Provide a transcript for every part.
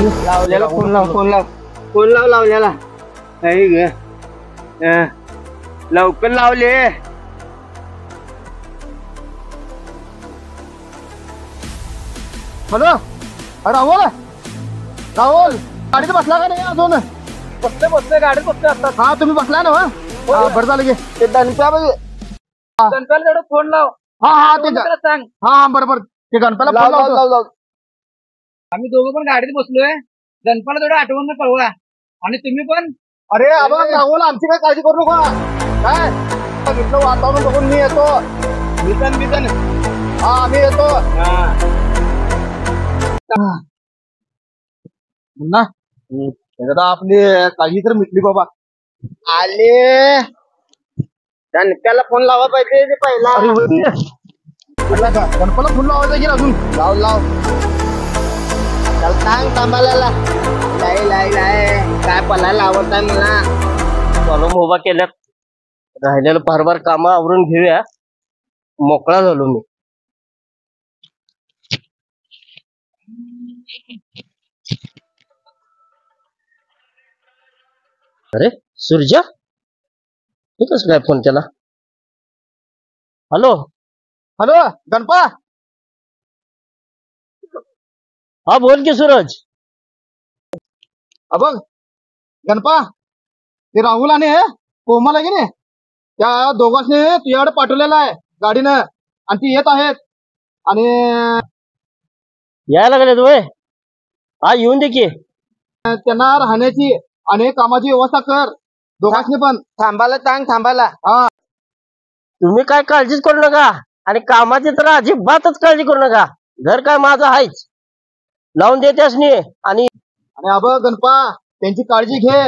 लावलेला फोन लाव फोन लाव फोन लाव लावलेला नाही ग लवकर लावले हॅलो राहुल राहुल गाडीत बसला का नाही अजून बसले बसले गाडीत बसले असतात हा तुम्ही बसला ना बरं झालं की ते गणपतीला फोन लाव हा हा ते सांग हा हा बरोबर ते गणपतीला फोन लावतो. आम्ही दोघं पण गाडीत बसलोय गणपाला थोडं आठवण कळवा आणि तुम्ही पण अरे आबा राहुल आमची काय काळजी करू नका काय इथलं वातावरण बघून मी येतो मी हा आम्ही येतो ना एकदा आपली काळजी तर मिटली बाबा आले त्याला फोन लावा पाहिजे पहिला गणपतीला फोन लावायचा की अजून लाव लाव त्याला सांग थांबायला लाई काय पलायला आवडत आहे मला कॉलम उभा केल्यात राहिलेलं फारबार काम आवरून घेऊया मोकळा झालो मी अरे सूर्जा हे कसं काय फोन केला हॅलो हॅलो गणपा हा बोल की सूरज बघ गणपा ते राहुल आणि कोमल आहे की नाही त्या दोघांनी तुझ्याकडे पाठवलेला आहे गाडीनं आणि ती येत आहेत आणि यायला लागले तुम्ही हा येऊन दे की त्यांना राहण्याची आणि कामाची व्यवस्था कर दोघांनी पण थांबायला सांग थांबायला हा तुम्ही काय काळजीच करू नका आणि कामाची तर अजिबातच काळजी करू नका घर काय माझं आहेच लावून देतेस नी आणि अब गणपा त्यांची काळजी घे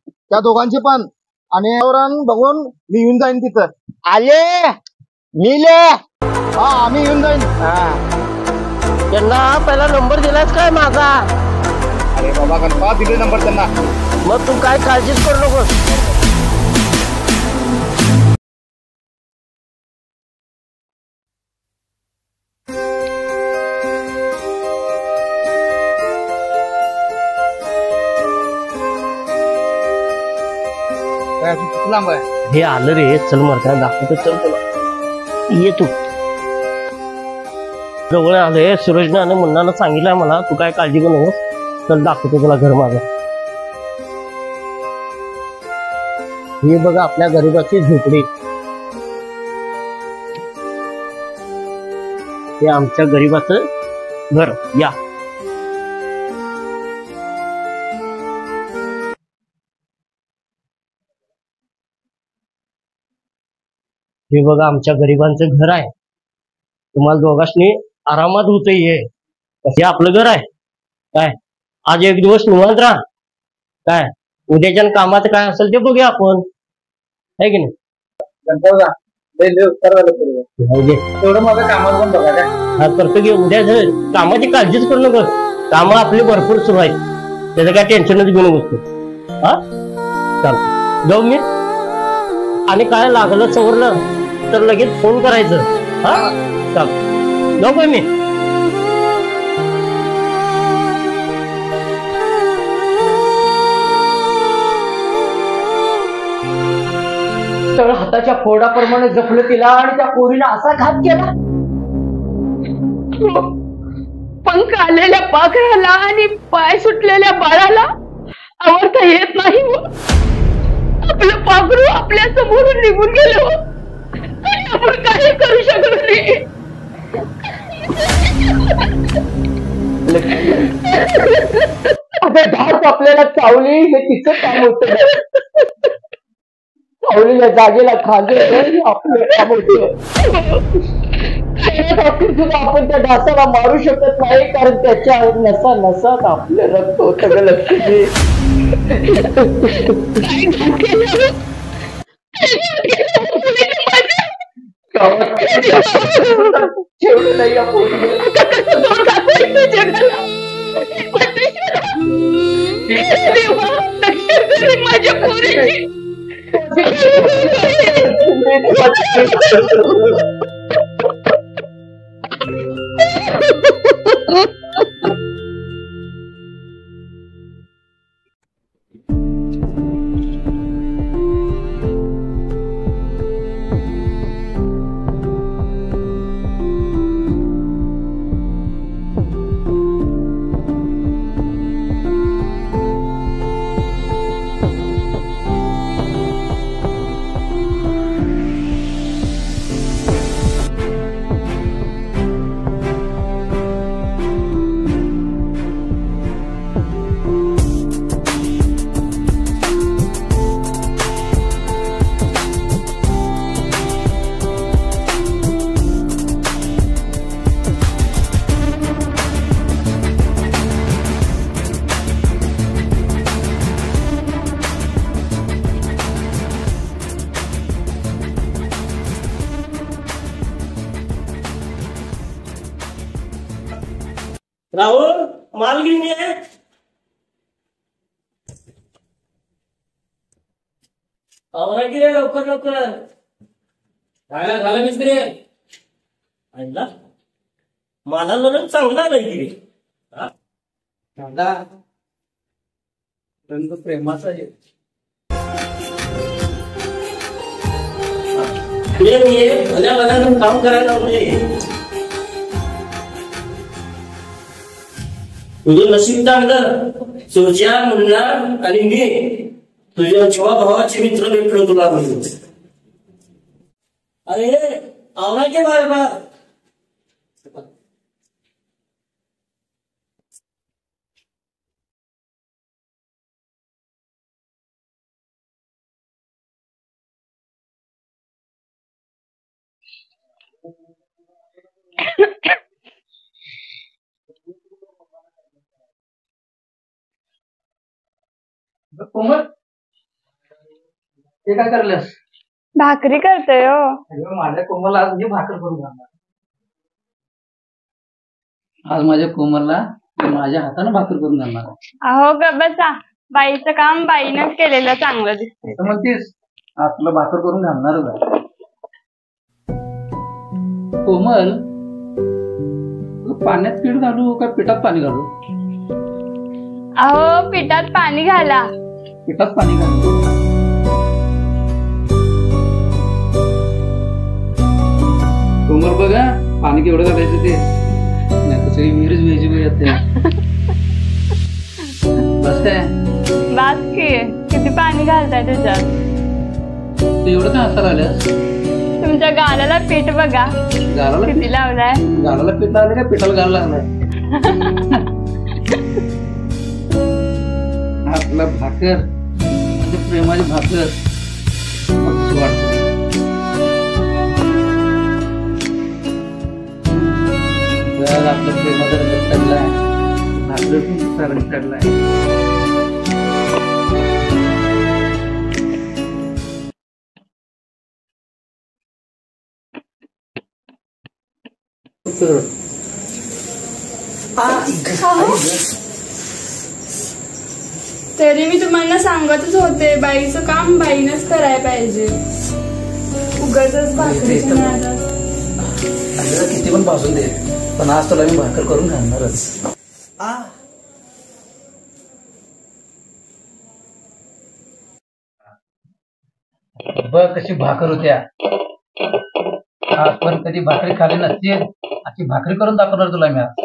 त्या दोघांची पण आणि बघून मी येऊन जाईन तिथं आले मिले हा आम्ही येऊन जाईन त्यांना पहिला नंबर दिलाच काय माझा अरे बाबा गणपा दिले नंबर त्यांना मग तू काय काळजीच करू नकोस लांब आहे हे आलं रे चल मरता दाखवतो चल तुला ये तू जवळ आलोय सूरजने आणि मुन्नानं सांगितलंय मला तू काय काळजी करू नकोस चल दाखवतो तुला घर माझं हे बघा आपल्या गरीबाची झोपडी हे आमच्या गरीबाचं घर या हे बघा आमच्या गरिबांचं घर आहे तुम्हाला दोघांनी आरामात होत हे हे आपलं घर आहे काय आज एक दिवस निवांत राहा काय उद्याच्या कामाचं काय असेल ते बघूया आपण आहे की नाही तेवढं माझं कामाला पण बघा काय हा करतो की उद्या कामाची काळजीच करू नको कामं आपली भरपूर सुरू आहेत त्याचं काय टेन्शनच घेऊ नको हा चालतं जाऊ मी आणि काय लागलं सवरलं तर लगेच फोन करायचं हा चालतं जाऊ काय मी सगळं हाताच्या फोडाप्रमाणे जपलं तिला आणि त्या पोरीला असा घात केला पंख आलेल्या पाखराला आणि पाय सुटलेल्या बाळाला आवडता येत नाही आपलं पाखरू आपल्या समोरून निघून गेलो आणि आपण काही करू शकलो नाही धाक आपल्याला चावली हे तिचं काम होत चावलेल्या जागेला खांदे आपलं काम होत सुद्धा आपण त्या डासाला मारू शकत नाही कारण त्याच्या नसा नसात आपलं रक्त होतं लक्ष दे ठेवलं नाही आपण माझ्या पोरीची राहुल माल घेऊन ये. आवरा की रे लवकर लवकर. काय झालं मिस्त्री? आणला मालाला रंग चांगला नाही की रे. दादा रंग प्रेमाचा आहे. ये भल्या भल्यानं काम करायला लावले. तुझं नशीब चांगलं. सोच्या मुन्ना आणि मी तुझ्या जीवा भावाचे मित्र भेटलो तुला म्हणून. अरे आवरा के बाय बा. कोमल ते काय करलेस? भाकरी करतोय हो. अरे माझ्या कोमलला आज म्हणजे भाकर करून घालणार. आज माझ्या कोमलला माझ्या हाताने भाकर करून घालणार. अहो ग बसा. बाईचं काम बाईनच केलेलं चांगलं दिसतंय. तर म्हणतेस आज तुला भाकर करून घालणारच आहे. कोमल तुला पाण्यात पीठ घालू का पिठात पाणी घालू? अहो पिठात पाणी घाला. पिठात पाणी घालू. कोमल बघा पाणी केवढं घालायचं ते. नाही तसं विहिरीच व्हायची बघ येते. बस काय बास की किती पाणी घालताय त्याच्यात. तू एवढं काय हसायला आल्यास? तुमच्या गालाला पीठ बघा गालाला किती लावलाय. गालाला पीठ लागलं का पिठाला गाल लागलाय? आपला भाकर म्हणजे प्रेमाची भाकर मस्त वाटते. जर आपल्या प्रेमाचा रंग चढलाय भाकर पण तुझा रंग चढलाय. तरी मी तुम्हाला सांगतच होते बाईचं काम बाईनच करायला पाहिजे. उगाचच भाकरीच्या नादात. आपल्याला किती पण भाजून दे पण आज तुला मी भाकर करून घालणारच. बघ कशी भाकर होत्या. आज पण कधी भाकरी खाली नसतील अशी भाकरी करून दाखवणार तुला मी आज.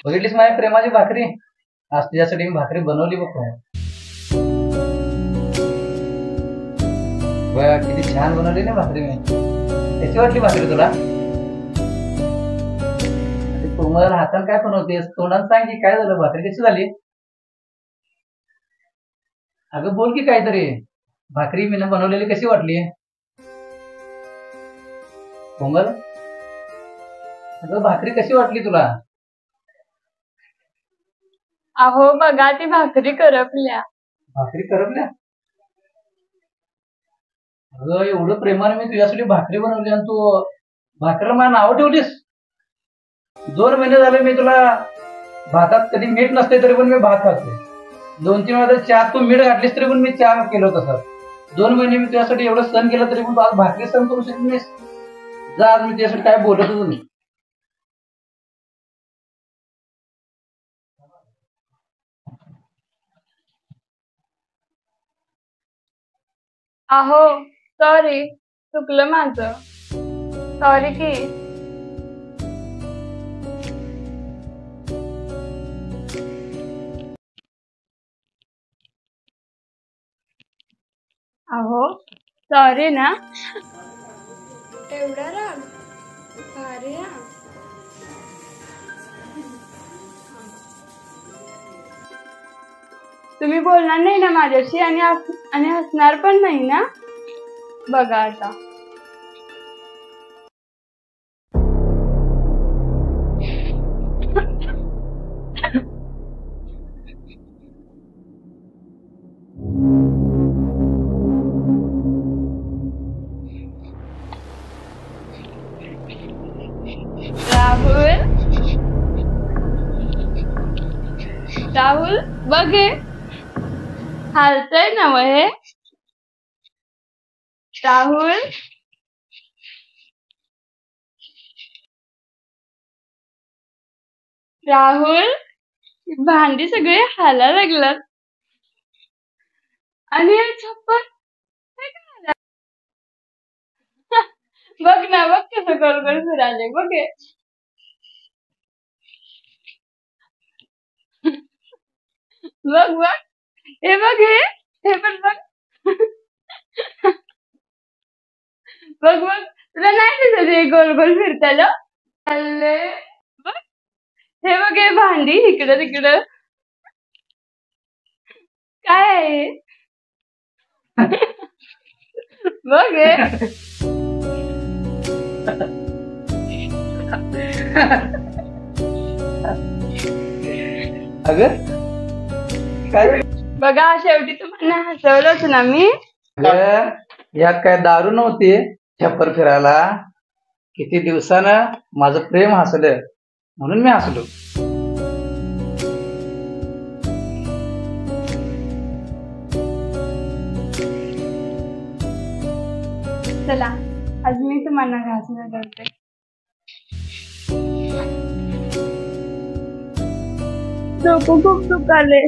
बघितलीस माझ्या प्रेमाची भाकरी. आज तुझ्यासाठी मी भाकरी बनवली बघ. बघ किती छान बनवली ना भाकरी मी. कशी वाटली भाकरी तुला? कोमल हाताने काय बनवतेस? तोंडाने सांग की काय झालं. भाकरी कशी झाली? अगं बोल की काहीतरी. भाकरी मी बनवलेली कशी वाटली? कोमल अगं भाकरी कशी वाटली तुला? अहो बघा ती भाकरी करपल्या. भाकरी करपल्या? अगं एवढं प्रेमाने मी तुझ्यासाठी भाकरी बनवली आणि तू भाकरीला माझं नाव ठेवलीस. 2 महिने झाले मी तुला भातात कधी मीठ नसते तरी पण मी भात खातोय. 2-3 वेळा चहा तू मीठ घातलीस तरी पण मी चहा केलं तसं. 2 महिने मी तुझ्यासाठी एवढं सण केलं तरी पण तू आज भाकरी सण करू शकत नाहीस. जा आज मी तुझ्यासाठी काय बोलतच नाही. अहो सॉरी चुकलं माझं. सॉरी की. अहो सॉरी ना. एवढा राग भारी हा. तुम्ही बोलणार नाही ना माझ्याशी आणि हसणार पण नाही ना. बघा आता. राहुल बघ हे हालतंय ना हे राहुल. राहुल भांडी सगळे हाला लागलात आणि हे छप्पर हे काय झालं? बघ ना बघ कसं गोल गोल फिरायले बघ हे. बघ बघ हे बघ हे पण बघ. बघ बघ तुला नाही दिसत हे गोल गोल फिरताना बघ. हे बघ हे भांडी इकडं तिकडं काय आहे बघ हे. अगं काय बघा शेवटी तुम्हाला हसवलंच ना मी. अगं, यात काय दारू नव्हती छप्पर फिरायला. किती दिवसानं माझं प्रेम हसलं म्हणून मी हसलो. चला आज मी तुम्हाला घासणं करते. डोकं खूप दुखाले.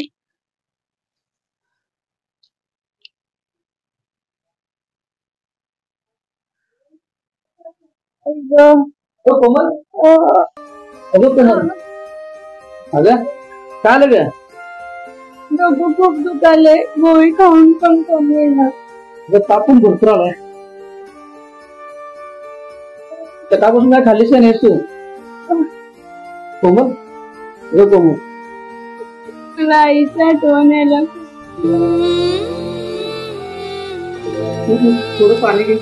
कोमल अगं कोमल अगं काय आलं ग? डोकं खूप दुखाले. गोळी खाऊन पण कमी येणार. तापून भरपूर आलाय. सकाळपासून काय खाल्लीच नाही तू कोमल? अगं कोमल तुला आईचा आठवण यायला थोडं पाणी घे.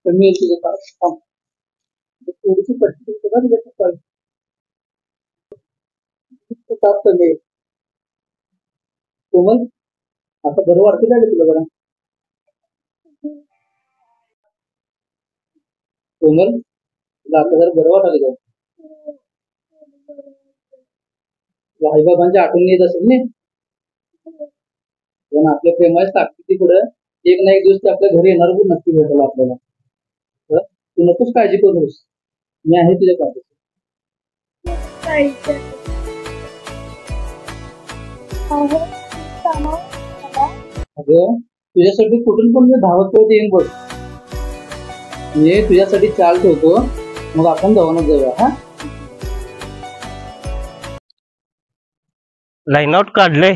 कमी येते थोडीशी पट्टी ताप कमी आहे. कोमल आता बरं वाटतं काय तुला बरं? कोमल तुला आता जरा बरं वाटायला का? आईबाबांची आठवण येत असेल ना. पण आपल्या प्रेमाच्या ताकदीची पुढं एक ना एक दिवस ते आपल्या घरी येणार पण नक्की भेटेल आपल्याला. तू नकोच काळजी करूस. मी आहे तुझ्या पाठीशी. अगं तुझ्यासाठी कुठून पण मी धावत करत येईन बघ. मी तुझ्यासाठी चाल ठेवतो मग आपण दवाखान्यात जाऊया. हा लाईन आउट काढले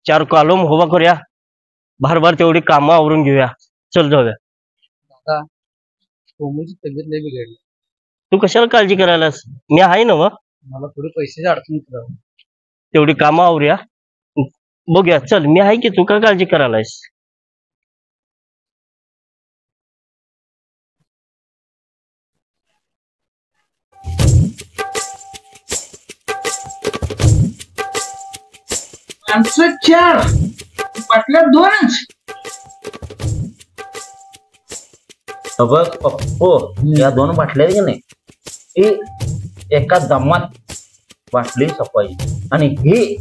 4 कॉलम उभा करूया. भारभार तेवढी कामं आवरून घेऊया. चल जाऊया. दादा कोमलची तब्येत लय बिघडली. तू कशाला काळजी करायलास? मी आहे ना. मग मला थोडी पैशाची अडचण होती. तेवढी कामं आवरूया. बघूया चल. मी आहे की तू का काळजी करायलास? माणसं 4 बाटल्या 2च. बघ पप्पो या 2 बाटल्या की नाही ही एका दमात बाटली सपायची आणि ही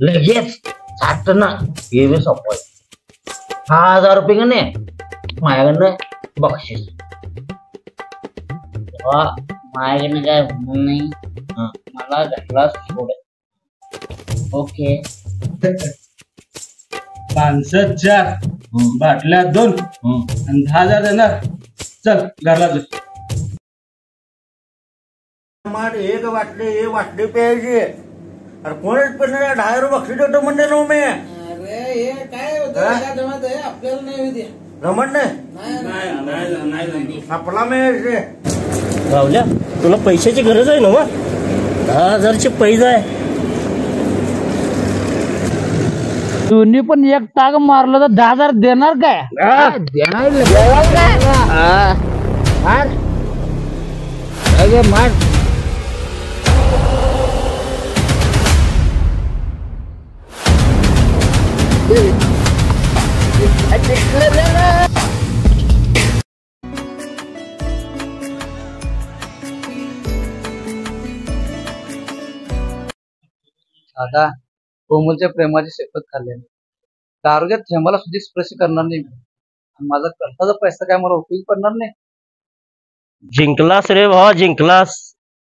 लगेच साठणं हे बी सपायची. 1000 रुपये का नाही माझ्याकडनं बक्षीस. माझ्याकडनं काय म्हणून नाही मला घातला सोड. ओके माणसं 4 बाटल्या 2 आणि 10,000 देणार. चल घरला जा. एक वाटले हे वाटले प्यायचे. अरे कोणच पण 10,000 बक्षीस देतो म्हणते ना मी. अरे हे काय होतं जमत आहे आपल्याला नाही होते. जमत नाही आपला मी रावल्या तुला पैशाची गरज आहे ना. मग 10,000चे पैसे आहे. दोन्ही पण एक टाक मारलं तर 10,000 देणार काय? दादा कोमलच्या प्रेमाची शपथ खाल्ली दारूच्या थेंबाला सुद्धा स्पर्श करणार नाही मी. आणि माझा खर्चाचा पैसा काय मला उपयोग पडणार नाही. जिंकलास रे भावा जिंकलास,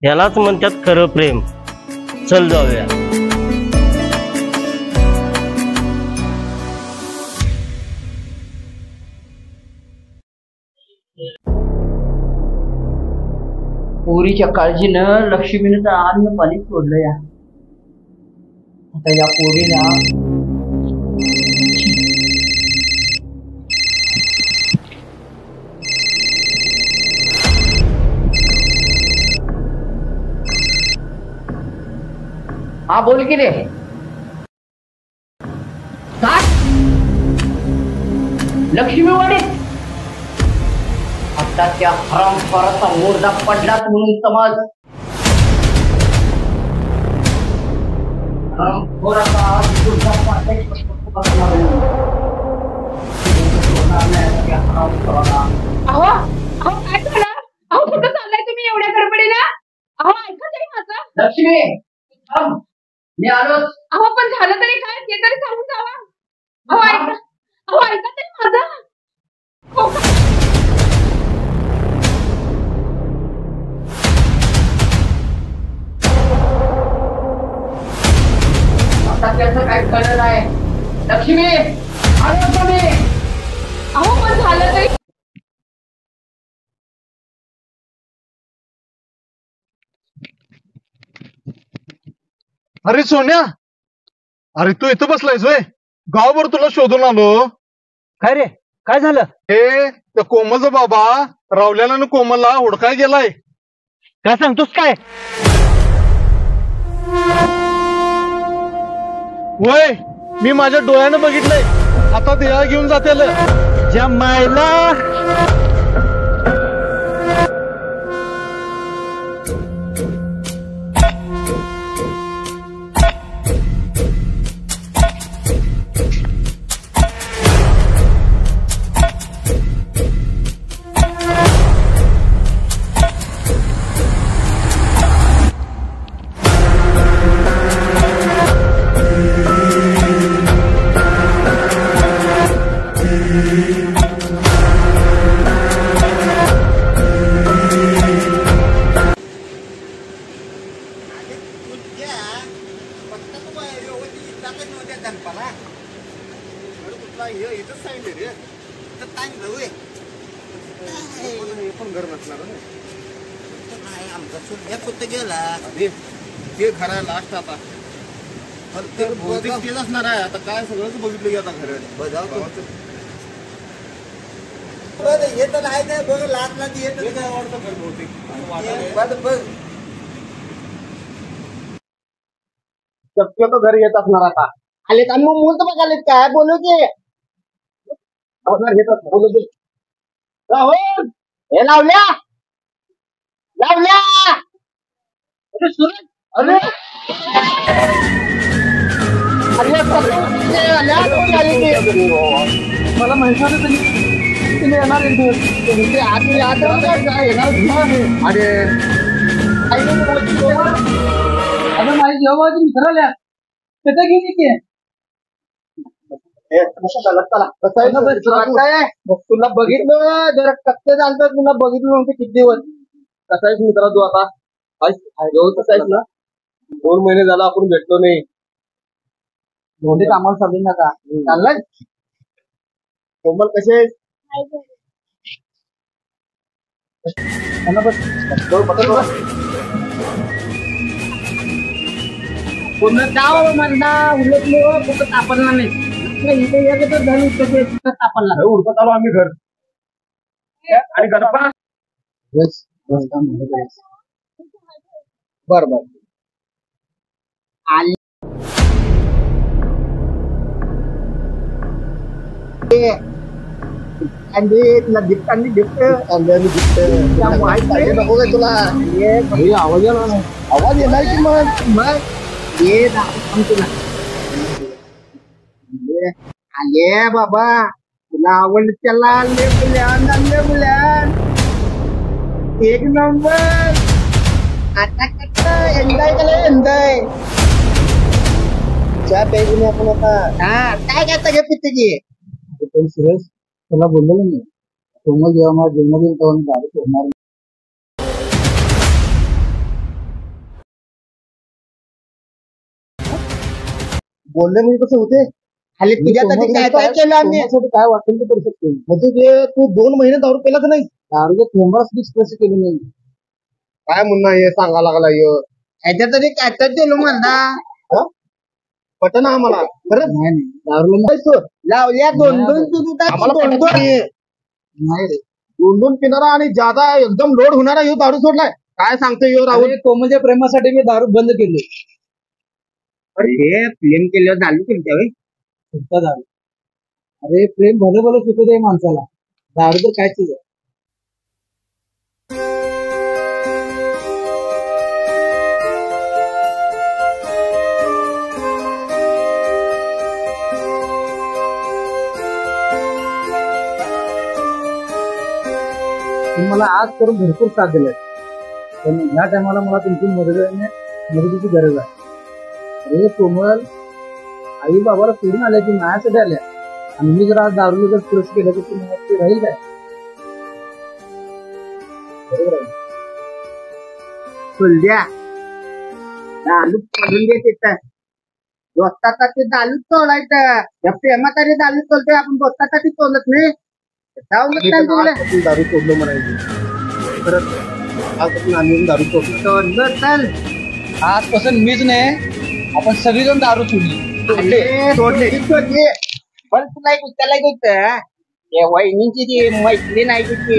यालाच म्हणतात खरं प्रेम. चल जाऊया. पोरीच्या काळजीनं लक्ष्मीनं तर अन्न पाणी सोडलं या. आता या पोरीला हा बोल की रे. काय लक्ष्मीवाडी आता त्या हरामखोराचा मोर्चा पडलाच म्हणून समज. हरामखोराचा मोर्चा पडलाच अहो अहो काय झालं? अहो कुठं चाललाय तुम्ही एवढ्या गडबडीला? अहो ऐका तरी माझं. लक्ष्मी थांब, मी आलोच. अहो पण झालं तरी काय ते तरी सांगून जावा. अहो ऐका, अहो ऐका तरी माझं. हो का? आता त्याचं काय कळलं नाही. लक्ष्मी आलो तुम्ही. अहो पण झालं तरी अरे सोन्या, अरे तू इथं बसलायस होय. गावभर तुला शोधून आलो. काय रे काय झालं? हे त्या कोमलचा बाबा रावल्याला आणि कोमलला हुडकाय गेलाय. काय सांगतोस काय? वय मी माझ्या डोळ्यानं बघितलंय. आता देहा घेऊन जातेल. ज्या मायला ते खरा लास्ट आता बहुतेक असणार आहे. आता काय सगळंच बघितलं आता खरं येत नाही बघ लास्ट येत शक्यतो घरी येत असणार आता. आले का मग मूल तर बघाले काय बोलू ते. बोलू राहुल हे लावल्या लावल्या. अरे मला माहिती होतं तुम्ही येणार अरे अगं माझी जेव्हा मित्राल्या तिथे गेली की तुला बघितलं जरा कच्चे चालतं. तुला बघितलं नव्हतं किती दिवस. कसा आहेस मित्रा तू आता? कसा आहेस ना? 2 महिने झाला आपण भेटलो नाही. दोन्ही कामाला चालली ना का चाललाय. कोमल कसे आहेस? पूर्ण गाव म्हणला उलटलो कुठं तापडला नाही. इथे एक तर झाली तिथं तापडला. उरकत आलो आम्ही घर. आणि गणपा बर बर आली तुला दिसत आणि दिसत नको काय तुला आवाज आला ना. आवाज येणार की मग ये तुला आले बाबा तुला आवडलं त्याला एक नंबर. आता एन्जॉय केलं एन्जॉय. चहा प्यायची नाही आपण आता. हा काय करता घे पिते की. पण सुरेश तुला बोललो नाही कोमल जेव्हा मला जन्म दिला तेव्हा मी दारू सोडणार नाही. बोलले म्हणजे कसं होते खाली तुझ्यासाठी काय काय केलं आम्ही काय वाटेल ते करू शकतो. म्हणजे ते तू 2 महिने दारू पेलाच नाही. दारूचे थेंबाच स्पर्श केले नाही. काय म्हणणं हे सांगा लागला ह्याच्या तरी काय काय दिलो म्हणता पटन आम्हाला खरंच नाही दारू लावल्या 2-2 नाही 2-2 पिणारा आणि ज्यादा एकदम लोड होणारा ह्यो दारू सोडलाय. काय सांगतो ह्यो राहुल. कोमलच्या प्रेमासाठी मी दारू बंद केली. अरे प्रेम केल्यावर दारू पिलते सुद्धा दारू. अरे प्रेम भलं भलं शिकू दे माणसाला. दारू तर काय चीज आहे. मला आज करून भरपूर साथ दिलाय पण ह्या टायमाला मला तुमची मदतीची गरज आहे. अरे कोमल आई बाबाला सोडून आल्या की माझ्यासाठी आल्या आणि मी जर आज दारू जर पुरस्कार केलं तर तुम्हाला ते राहील काय. बरोबर आहे सोल्ड्या दारू सोडून देत येत दोस्तासाठी दारू सोडायचं. या प्रेमासाठी दारू सोडतोय आपण दोस्तासाठी सोडत नाही. दारू सोडलं म्हणायचं परत आजपासून आम्ही दारू सोडलं चल. आजपासून मीच नाही आपण सगळीजण दारू सोडली. पण तुला एक त्याला एक होत वहिनीची ती मैत्री नाही तिची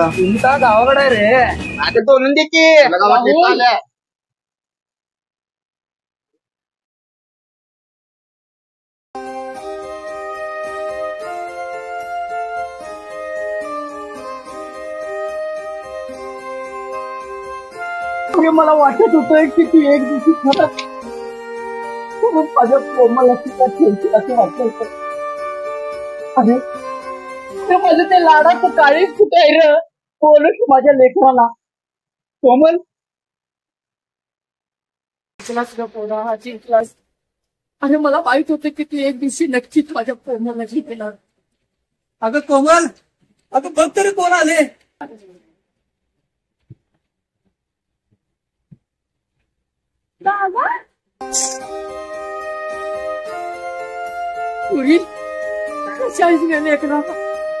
सुनीता गावाकडे आहे रे. आता सोडून द्यायची. मला वाटत होतं की ती एक दिवशी खरंच माझ्या कोमल असं वाटत होतं. अरे माझं ते लाडाचं काळीच कुठे आहे र. बोलू की माझ्या लेकराला कोमल जिंकलास. अरे मला माहित होतं की ती एक दिवशी नक्कीच माझ्या कोमलला जिंकणार. अगं कोमल अगं बघ तरी कोण आले. पुरी कशी आहेस गेले एकदा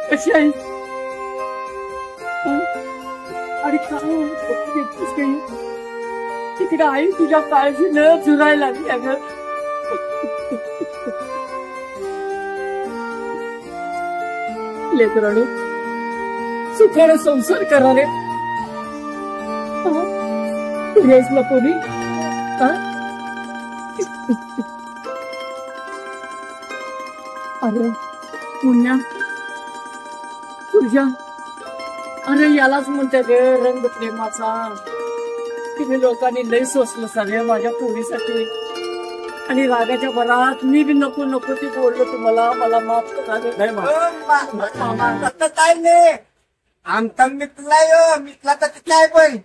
कशी आहेस आणि काय तिकडे आई तुझ्या काळजीनं झुरायला लागली. अगं लेकरांनो सुखाने संसार करा रे. रेसला कोणी अरे पुण्या तुझ्या अरे यालाच म्हणते रे रंग प्रेमाचा. तुम्ही लोकांनी लय सोसलं सगळ्या माझ्या पोरीसाठी आणि रागाच्या भरात मी बी नको नको ते बोललो तुम्हाला. मला माफ करा रे. काय नाही आमचा मितला तर काय पण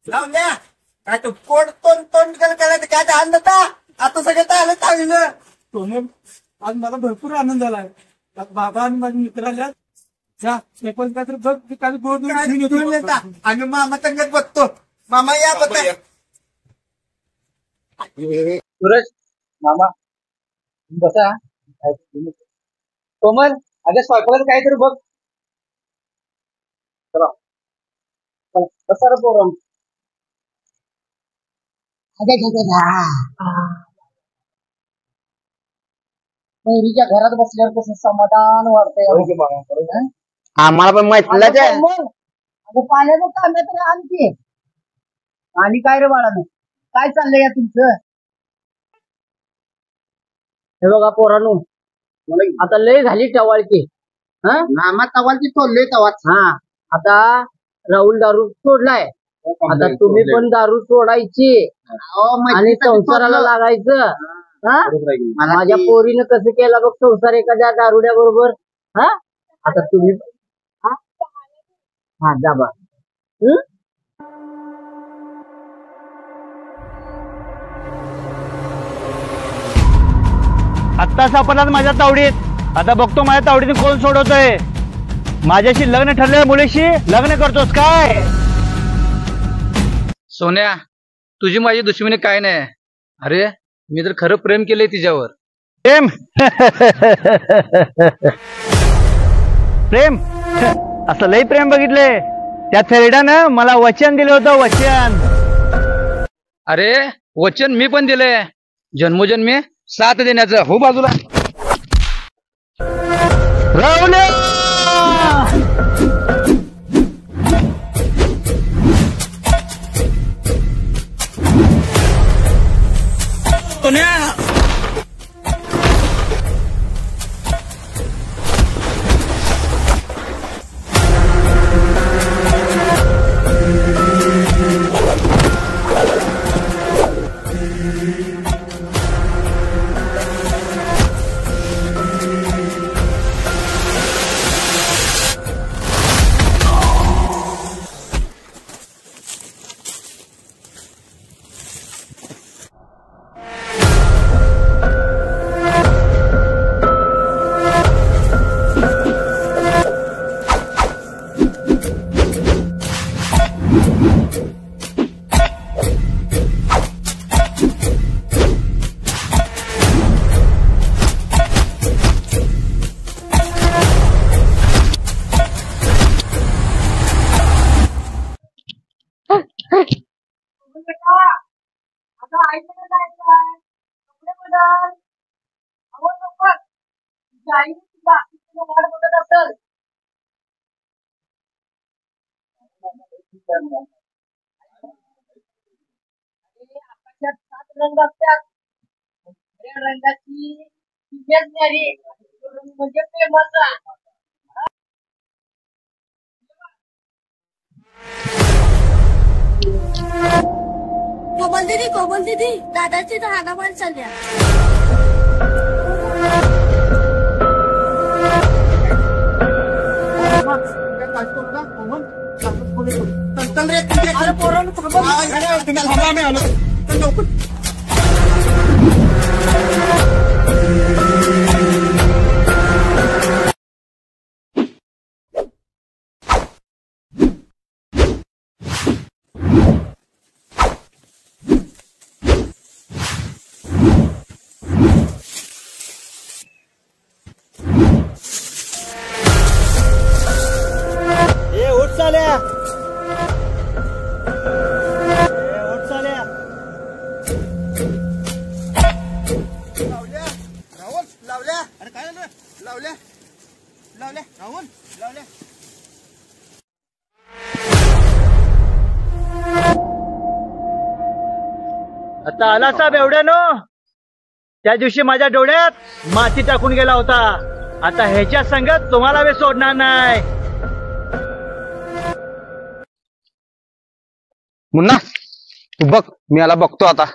लावून द्या. काय तू कोण तोंड करायचं काय आनंद आता सगळं आलं चांगलं. कोमल आज मला भरपूर आनंद झालाय. बाबा आणि माझ्या मित्राला जा पण काय तर बघ काल गोड आम्ही मामा संगत बघतो. मामा या बघा सूरज मामा बसा. कोमल अगं स्वयंपाकाचं काय तर बघ. चला कसा रे पोरं. पोरीच्या घरात बसल्यावर कसं समाधान वाटतंय. आम्हाला पण माहिती अगं पाण्याचं तांब्या तरी आणखी आणि काय रे बाळानं काय चाललंय या तुमचं. हे बघा पोरांनो आता लय झाली टवाळकी. मामा तवालची तोडले तवाच. हा आता राहुल दारू सोडलाय आता तुम्ही पण दारू सोडायची आणि संसाराला लागायचं. हा माझ्या पोरीनं कसं केलं बघ संसार एखाद्या दारुड्या बरोबर. हा आता तुम्ही हा जा बा. आत्ता सापडला माझ्या तावडीत. आता बघतो माझ्या तावडीने कोण सोडवतोय. माझ्याशी लग्न ठरलेल्या मुलीशी लग्न करतोस काय? सोन्या, तुझी माझी दुश्मनी काय नाही. अरे मी तर खरं प्रेम केलंय तिच्यावर. प्रेम प्रेम असं लई प्रेम बघितले. त्या थेरड्यानं मला वचन दिलं होतं. वचन. अरे वचन मी पण दिलंय. जन्मोजन्मी साथ देण्याचं. हो बाजूला. राहुल्या रंग असतात. रंगाची म्हणजे प्रेमाचा. कोमल दीदी दादाची तर हाणामारी चालल्या. आता आला साहेब एवढ्यानं. त्या दिवशी माझ्या डोळ्यात माती टाकून गेला होता. आता ह्याच्या संगत तुम्हाला मी सोडणार नाही. मुन्ना तू बघ, मी याला बघतो आता.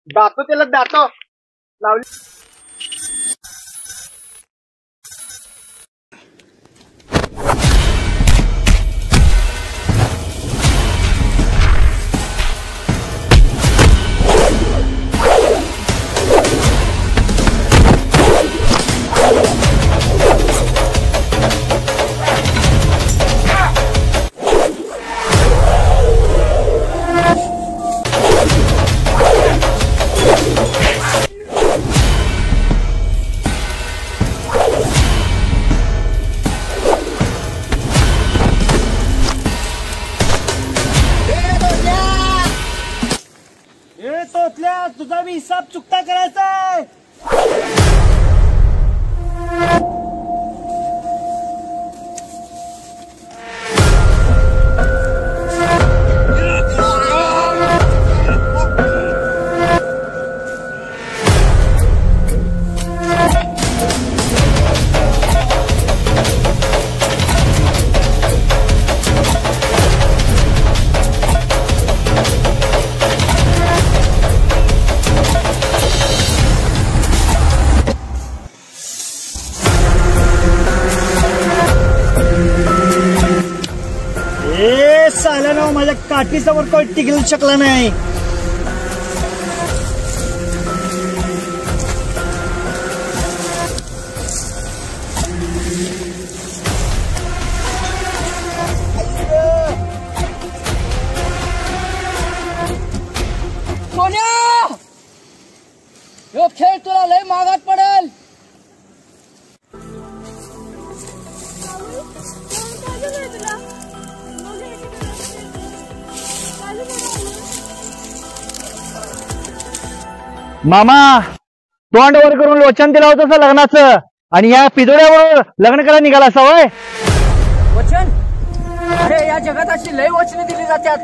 दातो त्याला दातो लावली. तुझा मी हिसाब चुकता करायचा आहे. काठीसमोर कोण टिकू शकला नाही. सोन्या, ह्यो खेळ तुला लय मागात पडेल. मामा तोंड वर करून वचन दिलं होतं तसं लग्नाचं आणि ह्या पिदोड्यावर लग्न करायला निघाला असा होय. वचन? अरे या जगात अशी लय वचने दिली जातात,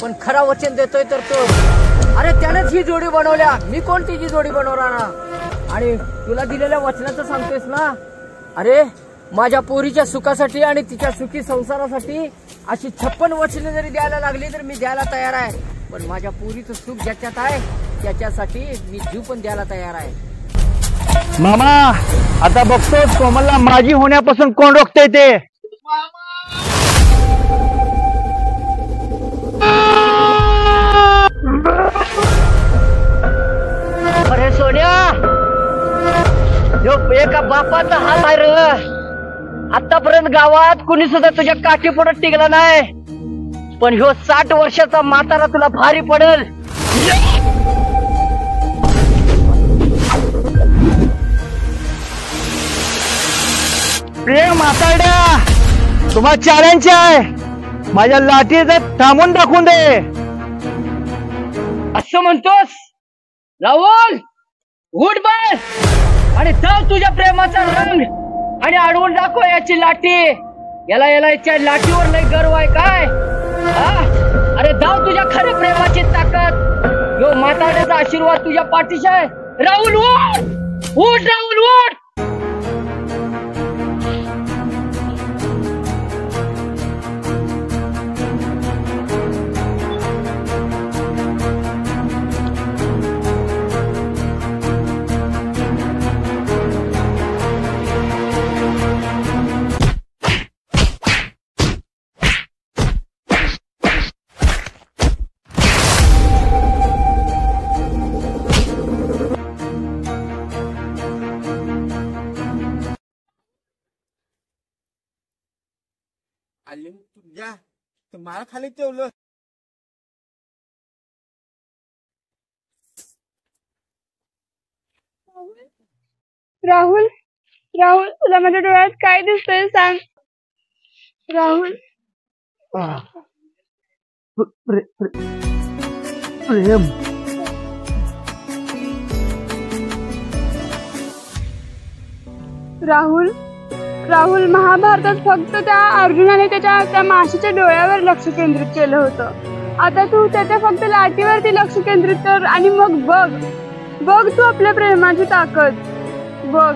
पण खरा वचन देतोय तर तो. अरे त्यानेच ही जोडी बनवल्या, मी कोण तिची जोडी बनवणार ना. आणि तुला दिलेल्या वचनाचं सांगतोयस ना. अरे माझ्या पोरीच्या सुखासाठी आणि तिच्या सुखी संसारासाठी अशी 56 वचने जरी द्यायला लागली तर मी द्यायला तयार आहे. पण माझ्या पोरीचं सुख ज्याच्यात आहे त्याच्यासाठी मी जीव पण द्यायला तयार आहे. मामा आता बघतोस कोमलला माझी होण्यापासून कोण रोखते ते. अरे सोन्या, ह्यो एका बापाचा हात आहे रे. आतापर्यंत गावात कुणी सुद्धा तुझ्या काठी पडत टिकला नाही, पण ह्यो 60 वर्षाचा म्हातारा तुला भारी पडेल. प्रेम म्हातारड्या तुम्हा चाऱ्यांचे आहे, माझ्या लाठीचं थांबून दाखवून दे. असं म्हणतोस? राहुल उठ बस आणि जाऊ तुझ्या प्रेमाचा रंग आणि अडवून दाखव याची लाठी. याला याच्या लाठीवर लय गर्व आहे काय? अरे जाऊ तुझ्या खऱ्या प्रेमाची ताकद. यो म्हाताऱ्याचा आशीर्वाद तुझ्या पाठीशी आहे. राहुल उठ, उठ राहुल उठ. आली तुझ्या मला खाली ठेवलं. राहुल, राहुल तुला माझ्या डोळ्यात काय दिसतंय सांग. राहुल प्रेम राहुल, राहुल महाभारतात फक्त त्या अर्जुनाने त्या माशीच्या डोळ्यावर लक्ष केंद्रित केलं होतं. आता तू त्याच्या फक्त लाटीवरती लक्ष केंद्रित कर आणि मग बघ, बघ तू आपल्या प्रेमाची ताकद बघ.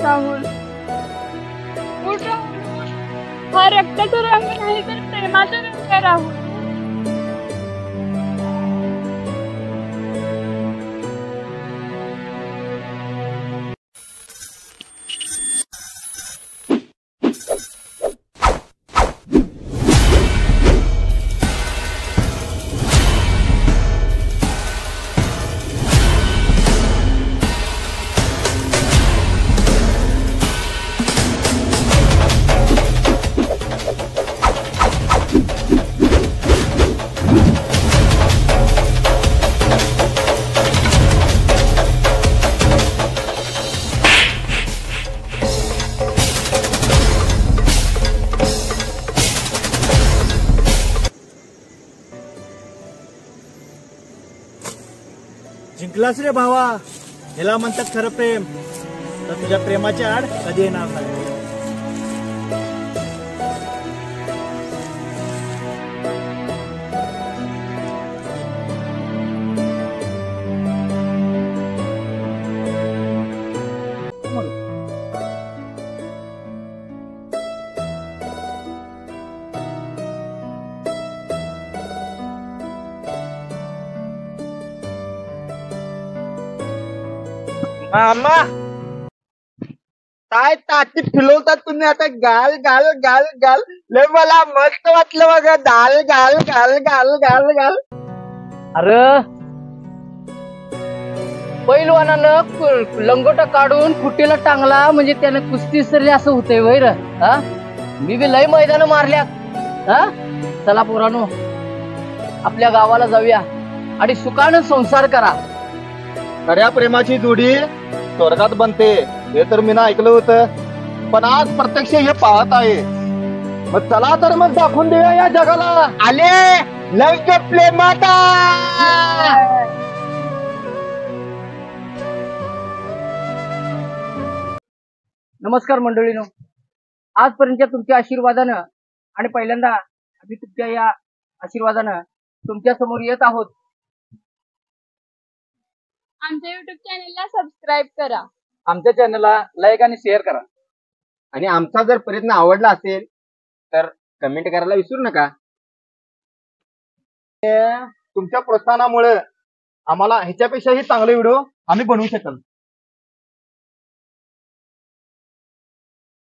राहुल हा रक्ताचा रंग नाही तर प्रेमाचा रंग आहे राहुल. जिंकलास रे भावा, ह्याला म्हणतात खरं प्रेम. तर तुझ्या प्रेमाची आड कधी येणार नाही. मामा काय ताटी फिरवतात तुम्ही आता गाल गाल गाल गाल लय मला मस्त वाटलं बघा दाल गाल गाल गाल गाल गाल. अरे पैलवानानं लंगोटा काढून खुटीला टांगला म्हणजे त्यानं कुस्ती सरली असं होतंय वैर. हा मी बी लय मैदान मारल्यात. हा चला पोरानो आपल्या गावाला जाऊया आणि सुखानं संसार करा. खऱ्या प्रेमाची जोडी स्वर्गात बनते हे तर मी ना ऐकलं होतं, पण आज प्रत्यक्ष हे पाहत आहे. मग चला तर मग दाखवून देऊया या जगाला. आले लंक प्रेमाता. नमस्कार मंडळीनो, आजपर्यंतच्या तुमच्या आशीर्वादानं आणि पहिल्यांदा आम्ही तुमच्या या आशीर्वादानं तुमच्या समोर येत आहोत. आमच्या युट्यूब चॅनलला सबस्क्राईब करा, आमच्या चॅनलला लाईक आणि शेअर करा. आणि आमचा जर प्रयत्न आवडला असेल तर कमेंट करायला विसरू नका. तुमच्या प्रोत्साहनामुळे आम्हाला ह्याच्यापेक्षाही चांगले व्हिडिओ आम्ही बनवू शकाल.